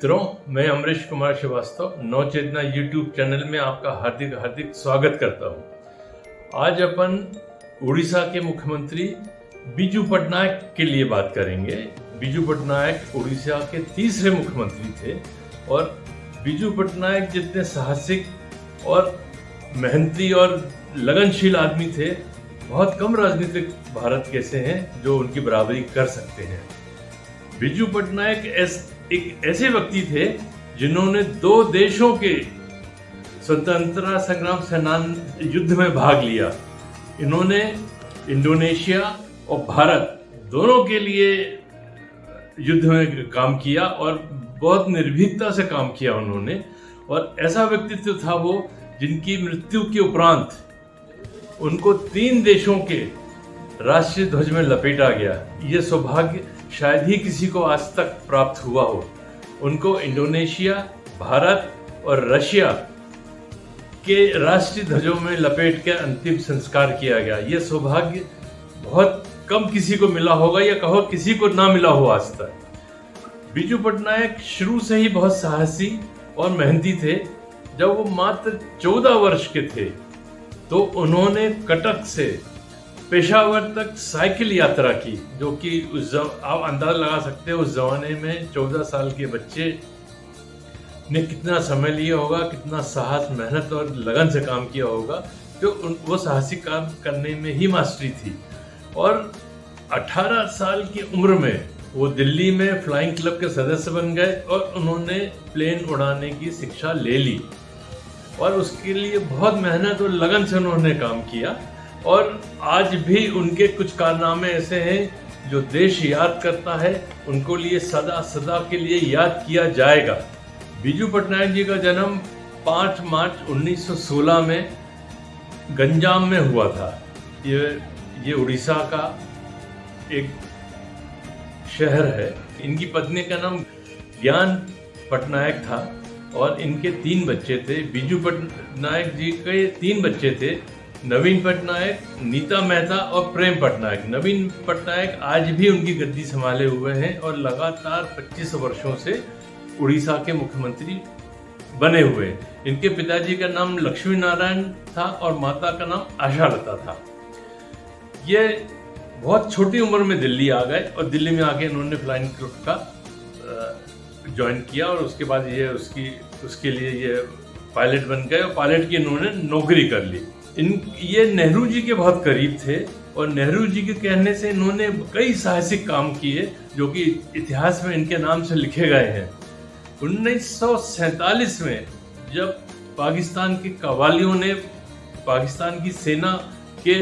मित्रों, मैं अमरीश कुमार श्रीवास्तव नवचेतना YouTube channel में आपका हार्दिक हार्दिक स्वागत करता हूं। आज अपन उड़ीसा के मुख्यमंत्री बिजू पटनायक के लिए बात करेंगे। बिजू पटनायक उड़ीसा के तीसरे मुख्यमंत्री थे और बिजू पटनायक जितने साहसिक और मेहनती और लगनशील आदमी थे, बहुत कम राजनीतिक भारत के ऐसे हैं जो उनकी बराबरी कर सकते हैं। बिजू पटनायक एक ऐसे व्यक्ति थे जिन्होंने दो देशों के स्वतंत्रता संग्राम सेनान युद्ध में भाग लिया। इन्होंने इंडोनेशिया और भारत दोनों के लिए युद्ध में काम किया और बहुत निर्भीकता से काम किया उन्होंने। और ऐसा व्यक्तित्व था वो जिनकी मृत्यु के उपरांत उनको 3 देशों के राष्ट्रीय ध्वज में लपेटा गया। ये सौभाग्य शायद ही किसी को आज तक प्राप्त हुआ हो। उनको इंडोनेशिया, भारत और रशिया के राष्ट्रीय ध्वजों में लपेट के अंतिम संस्कार किया गया। ये सौभाग्य बहुत कम किसी को मिला होगा, या कहो किसी को ना मिला हो आज तक। बिजू पटनायक शुरू से ही बहुत साहसी और मेहनती थे। जब वो मात्र 14 वर्ष के थे तो उन्होंने कटक से पेशावर तक साइकिल यात्रा की, जो कि आप अंदाजा लगा सकते हैं उस जमाने में 14 साल के बच्चे ने कितना समय लिया होगा, कितना साहस, मेहनत और लगन से काम किया होगा। जो वो साहसिक काम करने में ही मास्टरी थी। और 18 साल की उम्र में वो दिल्ली में फ्लाइंग क्लब के सदस्य बन गए और उन्होंने प्लेन उड़ाने की शिक्षा ले ली। और उसके लिए बहुत मेहनत और लगन से उन्होंने काम किया। और आज भी उनके कुछ कारनामे ऐसे हैं जो देश याद करता है, उनको लिए सदा सदा के लिए याद किया जाएगा। बिजू पटनायक जी का जन्म 5 मार्च 1916 में गंजाम में हुआ था। ये उड़ीसा का एक शहर है। इनकी पत्नी का नाम ज्ञान पटनायक था और इनके 3 बच्चे थे। बिजू पटनायक जी के 3 बच्चे थे, नवीन पटनायक, नीता मेहता और प्रेम पटनायक। नवीन पटनायक आज भी उनकी गद्दी संभाले हुए हैं और लगातार 25 वर्षों से उड़ीसा के मुख्यमंत्री बने हुए हैं। इनके पिताजी का नाम लक्ष्मी नारायण था और माता का नाम आशालता था। ये बहुत छोटी उम्र में दिल्ली आ गए और दिल्ली में आके इन्होंने फ्लाइंग क्लब का ज्वाइन किया और उसके बाद ये उसके लिए ये पायलट बन गए और पायलट की इन्होंने नौकरी कर ली। ये नेहरू जी के बहुत करीब थे और नेहरू जी के कहने से इन्होंने कई साहसिक काम किए जो कि इतिहास में इनके नाम से लिखे गए हैं। 1947 में जब पाकिस्तान के कव्वालियों ने पाकिस्तान की सेना के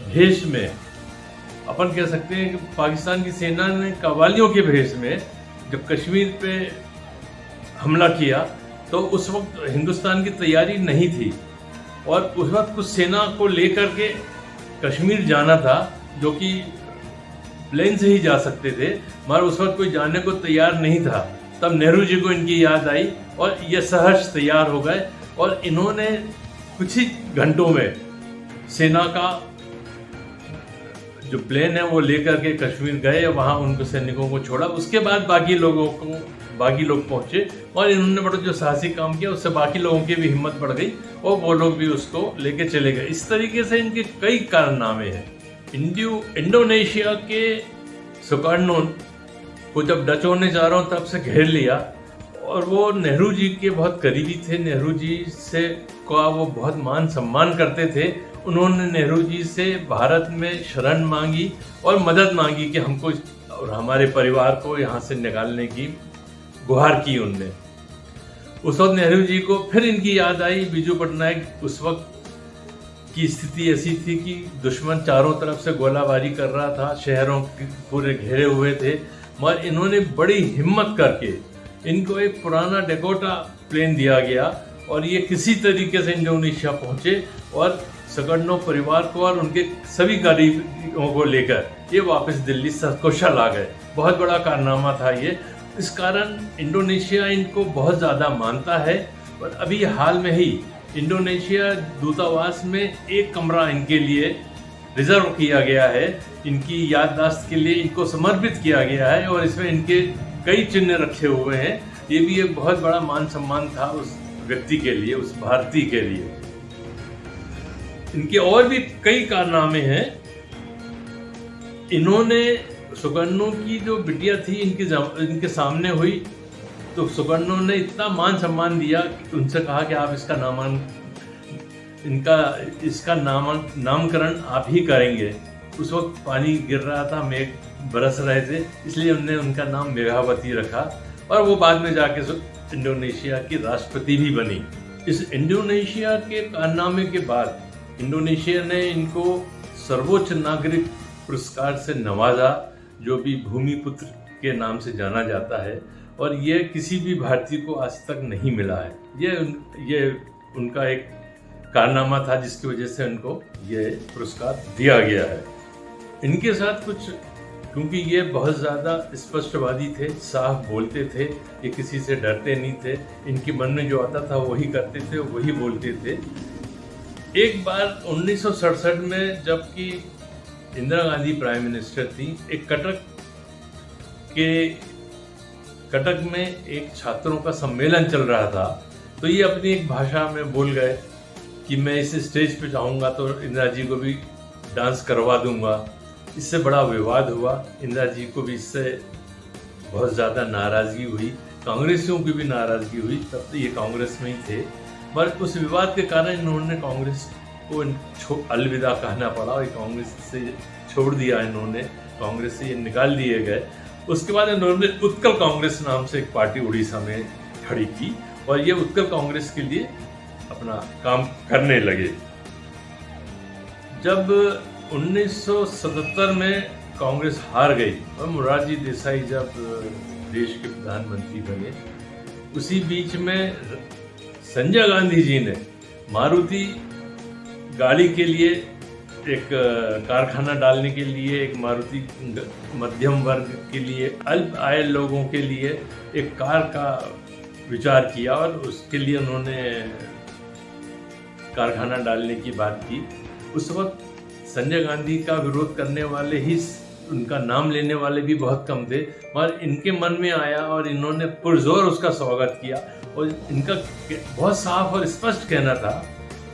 भेष में, अपन कह सकते हैं कि पाकिस्तान की सेना ने कव्वालियों के भेष में जब कश्मीर पे हमला किया तो उस वक्त हिंदुस्तान की तैयारी नहीं थी और उस वक्त कुछ सेना को लेकर के कश्मीर जाना था, जो कि प्लेन से ही जा सकते थे, मगर उस वक्त कोई जाने को तैयार नहीं था। तब नेहरू जी को इनकी याद आई और ये सहर्ष तैयार हो गए और इन्होंने कुछ ही घंटों में सेना का जो प्लेन है वो लेकर के कश्मीर गए, वहाँ उनको सैनिकों को छोड़ा। उसके बाद बाकी लोग पहुंचे और इन्होंने बड़ा जो साहसिक काम किया उससे बाकी लोगों की भी हिम्मत बढ़ गई और वो लोग भी उसको लेके चले गए। इस तरीके से इनके कई कारनामे हैं। इंडोनेशिया के सुकार्नो को जब डचों ने चारों तरफ से घेर लिया और वो नेहरू जी के बहुत करीबी थे, नेहरू जी से का वो बहुत मान सम्मान करते थे। उन्होंने नेहरू जी से भारत में शरण मांगी और मदद मांगी कि हमको और हमारे परिवार को यहाँ से निकालने की गुहार की उनने। उस वक्त नेहरू जी को फिर इनकी याद आई। बिजू पटनायक उस वक्त की स्थिति ऐसी थी कि दुश्मन चारों तरफ से गोलाबारी कर रहा था, शहरों पूरे घेरे हुए थे, मगर इन्होंने बड़ी हिम्मत करके इनको एक पुराना डेकोटा प्लेन दिया गया और ये किसी तरीके से इंडोनेशिया पहुंचे और सकर्नो परिवार को और उनके सभी गरीबों को लेकर ये वापस दिल्ली सकुशल आ गए। बहुत बड़ा कारनामा था ये। इस कारण इंडोनेशिया इनको बहुत ज़्यादा मानता है और अभी हाल में ही इंडोनेशिया दूतावास में एक कमरा इनके लिए रिजर्व किया गया है, इनकी याददाश्त के लिए इनको समर्पित किया गया है और इसमें इनके कई चिन्ह रखे हुए हैं ये भी एक बहुत बड़ा मान सम्मान था उस व्यक्ति के लिए, उस भारतीय के लिए। इनके और भी कई कारनामे हैं। इन्होंने सुकन्नू की जो बिटिया थी इनके सामने हुई तो सुकन्नू ने इतना मान सम्मान दिया कि उनसे कहा कि आप इसका नामकरण आप ही करेंगे। उस वक्त पानी गिर रहा था, मेघ बरस रहे थे, इसलिए उन्होंने उनका नाम मेघावती रखा और वो बाद में जाके इंडोनेशिया की राष्ट्रपति भी बनी। इस इंडोनेशिया के कारनामे के बाद इंडोनेशिया ने इनको सर्वोच्च नागरिक पुरस्कार से नवाजा, जो भी भूमिपुत्र के नाम से जाना जाता है, और ये किसी भी भारतीय को आज तक नहीं मिला है। ये उनका एक कारनामा था जिसकी वजह से उनको ये पुरस्कार दिया गया है। इनके साथ कुछ, क्योंकि ये बहुत ज़्यादा स्पष्टवादी थे, साफ बोलते थे, ये किसी से डरते नहीं थे, इनके मन में जो आता था वही करते थे, वही बोलते थे। एक बार 1967 में जबकि इंदिरा गांधी प्राइम मिनिस्टर थी, एक कटक में एक छात्रों का सम्मेलन चल रहा था, तो ये अपनी एक भाषा में बोल गए कि मैं इस स्टेज पे जाऊंगा तो इंदिरा जी को भी डांस करवा दूंगा। इससे बड़ा विवाद हुआ, इंदिरा जी को भी इससे बहुत ज़्यादा नाराज़गी हुई, कांग्रेसियों की भी नाराज़गी हुई। तब तो ये कांग्रेस में ही थे, पर उस विवाद के कारण इन्होंने कांग्रेस को अलविदा कहना पड़ा और कांग्रेस से छोड़ दिया। इन्होंने कांग्रेस से ये निकाल दिए गए। उसके बाद इन्होंने उत्कल कांग्रेस नाम से एक पार्टी उड़ीसा में खड़ी की और ये उत्कल कांग्रेस के लिए अपना काम करने लगे। जब 1977 में कांग्रेस हार गई और मोरारजी देसाई जब देश के प्रधानमंत्री बने, उसी बीच में संजय गांधी जी ने मारुति गाड़ी के लिए एक कारखाना डालने के लिए, एक मारुति मध्यम वर्ग के लिए, अल्प आय लोगों के लिए एक कार का विचार किया और उसके लिए उन्होंने कारखाना डालने की बात की। उस वक्त संजय गांधी का विरोध करने वाले ही, उनका नाम लेने वाले भी बहुत कम थे, और इनके मन में आया और इन्होंने पुरजोर उसका स्वागत किया। और इनका बहुत साफ और स्पष्ट कहना था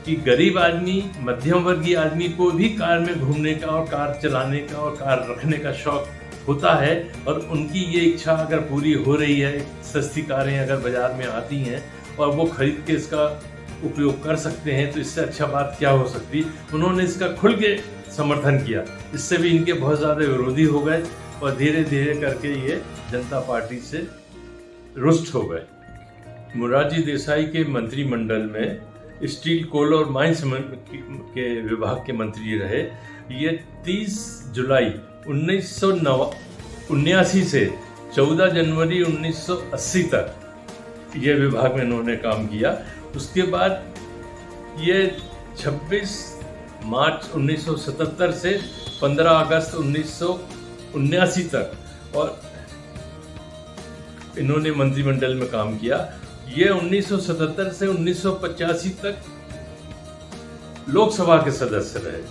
कि गरीब आदमी, मध्यम वर्गीय आदमी को भी कार में घूमने का और कार चलाने का और कार रखने का शौक होता है, और उनकी ये इच्छा अगर पूरी हो रही है, सस्ती कारें अगर बाजार में आती हैं और वो खरीद के इसका उपयोग कर सकते हैं, तो इससे अच्छा बात क्या हो सकती। उन्होंने इसका खुल के समर्थन किया। इससे भी इनके बहुत ज़्यादा विरोधी हो गए और धीरे धीरे करके ये जनता पार्टी से रुष्ट हो गए। मोरारजी देसाई के मंत्रिमंडल में स्टील, कोल और माइंस के विभाग के मंत्री रहे। ये 30 जुलाई 1979 से 14 जनवरी 1980 तक ये विभाग में इन्होंने काम किया। उसके बाद ये 26 मार्च 1977 से 15 अगस्त 1979 तक और इन्होंने मंत्रिमंडल में काम किया। ये 1977 से 1985 तक लोकसभा के सदस्य रहे।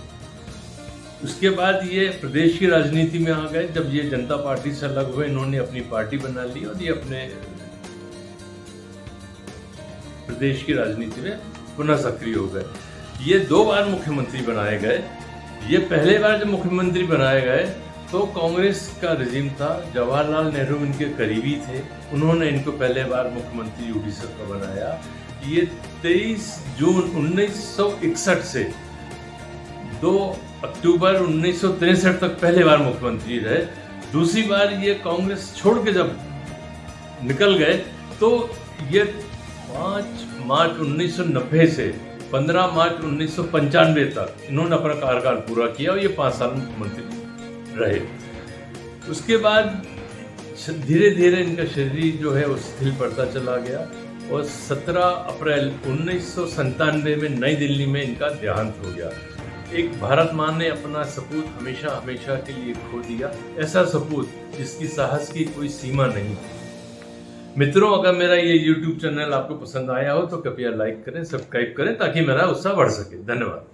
उसके बाद ये प्रदेश की राजनीति में आ गए। जब ये जनता पार्टी से अलग हुए, इन्होंने अपनी पार्टी बना ली और ये अपने प्रदेश की राजनीति में पुनः सक्रिय हो गए। ये 2 बार मुख्यमंत्री बनाए गए। ये पहले बार जब मुख्यमंत्री बनाए गए तो कांग्रेस का रिजीम था, जवाहरलाल नेहरू इनके करीबी थे, उन्होंने इनको पहले बार मुख्यमंत्री उड़ीसा का बनाया। ये 23 जून 1961 से 2 अक्टूबर 1963 तक पहले बार मुख्यमंत्री रहे। दूसरी बार ये कांग्रेस छोड़ के जब निकल गए तो ये 5 मार्च 1990 से 15 मार्च 1995 तक इन्होंने अपना कार्यकाल पूरा किया और ये 5 साल मुख्यमंत्री रहे। उसके बाद धीरे धीरे इनका शरीर जो है वो शिथिल पड़ता चला गया और 17 अप्रैल 1997 में नई दिल्ली में इनका देहांत हो गया। एक भारत माँ ने अपना सपूत हमेशा हमेशा के लिए खो दिया, ऐसा सपूत जिसकी साहस की कोई सीमा नहीं। मित्रों, अगर मेरा ये YouTube चैनल आपको पसंद आया हो तो कृपया लाइक करें, सब्सक्राइब करें ताकि मेरा उत्साह बढ़ सके। धन्यवाद।